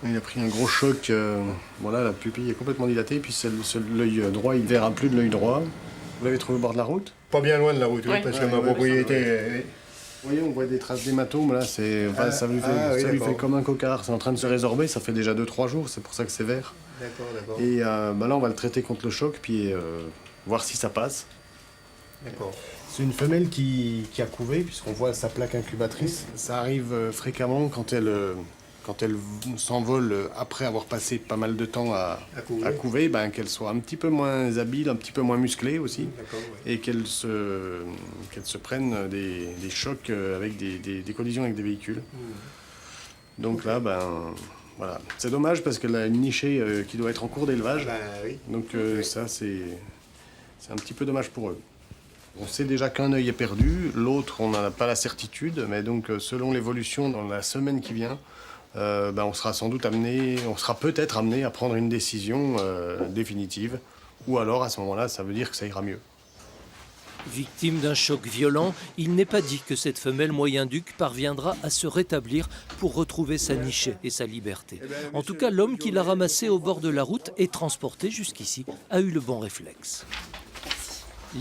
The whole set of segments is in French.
Il a pris un gros choc. Voilà, la pupille est complètement dilatée, puis l'œil droit, il ne verra plus de l'œil droit. Vous l'avez trouvé au bord de la route? Pas bien loin de la route, oui, parce que ma propriété... Vous voyez, on voit des traces d'hématomes, là, ça lui fait comme un cocard, c'est en train de se résorber, ça fait déjà 2-3 jours, c'est pour ça que c'est vert. D'accord. Et là, on va le traiter contre le choc, puis voir si ça passe. D'accord. C'est une femelle qui a couvé, puisqu'on voit sa plaque incubatrice. Ça arrive fréquemment quand elle s'envole après avoir passé pas mal de temps à couver, qu'elle soit un petit peu moins habile, un petit peu moins musclée aussi, et qu'elle se prenne des chocs avec des collisions avec des véhicules. Donc là, voilà. C'est dommage parce qu'elle a une nichée qui doit être en cours d'élevage. Donc ça, c'est un petit peu dommage pour eux. On sait déjà qu'un œil est perdu, l'autre, on n'en a pas la certitude, mais donc selon l'évolution dans la semaine qui vient, on sera peut-être amené à prendre une décision définitive, ou alors à ce moment-là, ça veut dire que ça ira mieux. Victime d'un choc violent, il n'est pas dit que cette femelle moyen-duc parviendra à se rétablir pour retrouver sa nichée et sa liberté. En tout cas, l'homme qui l'a ramassée au bord de la route et transportée jusqu'ici a eu le bon réflexe.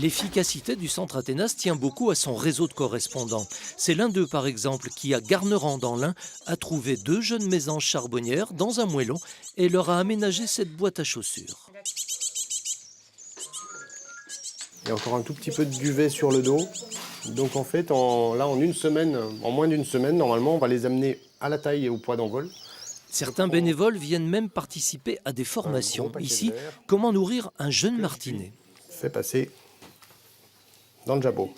L'efficacité du centre Athénas tient beaucoup à son réseau de correspondants. C'est l'un d'eux, par exemple, qui, à Garnerand dans l'Ain, a trouvé 2 jeunes mésanges charbonnières dans un moellon et leur a aménagé cette boîte à chaussures. Il y a encore un tout petit peu de duvet sur le dos. Donc en fait, en moins d'une semaine, normalement, on va les amener à la taille et au poids d'envol. Certains bénévoles viennent même participer à des formations. Ici, comment nourrir un jeune martinet. Fait passer dans le jabot.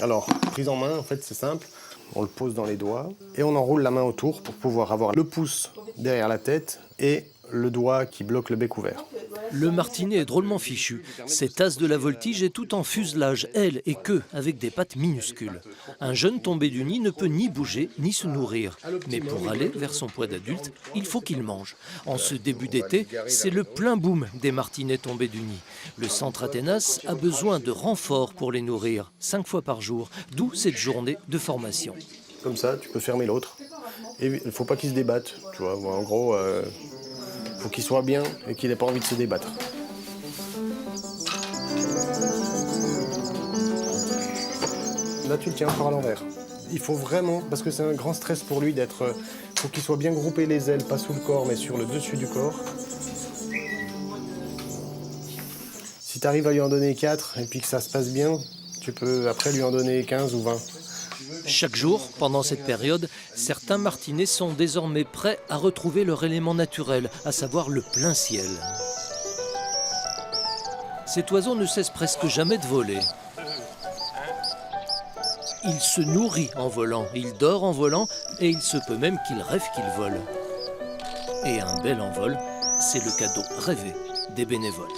Alors, prise en main, en fait, c'est simple. On le pose dans les doigts et on enroule la main autour pour pouvoir avoir le pouce derrière la tête et le doigt qui bloque le bec ouvert. Le martinet est drôlement fichu. Cette as de la voltige est tout en fuselage, aile et queue, avec des pattes minuscules. Un jeune tombé du nid ne peut ni bouger, ni se nourrir. Mais pour aller vers son poids d'adulte, il faut qu'il mange. En ce début d'été, c'est le plein boom des martinets tombés du nid. Le centre Athénas a besoin de renforts pour les nourrir, 5 fois par jour, d'où cette journée de formation. Comme ça, tu peux fermer l'autre. Et il ne faut pas qu'il se débatte, tu vois. En gros, faut qu'il soit bien et qu'il n'ait pas envie de se débattre. Là, tu le tiens encore à l'envers. Il faut vraiment, parce que c'est un grand stress pour lui d'être... faut qu'il soit bien groupé les ailes, pas sous le corps, mais sur le dessus du corps. Si tu arrives à lui en donner 4 et puis que ça se passe bien, tu peux après lui en donner 15 ou 20. Chaque jour, pendant cette période, certains martinets sont désormais prêts à retrouver leur élément naturel, à savoir le plein ciel. Cet oiseau ne cesse presque jamais de voler. Il se nourrit en volant, il dort en volant et il se peut même qu'il rêve qu'il vole. Et un bel envol, c'est le cadeau rêvé des bénévoles.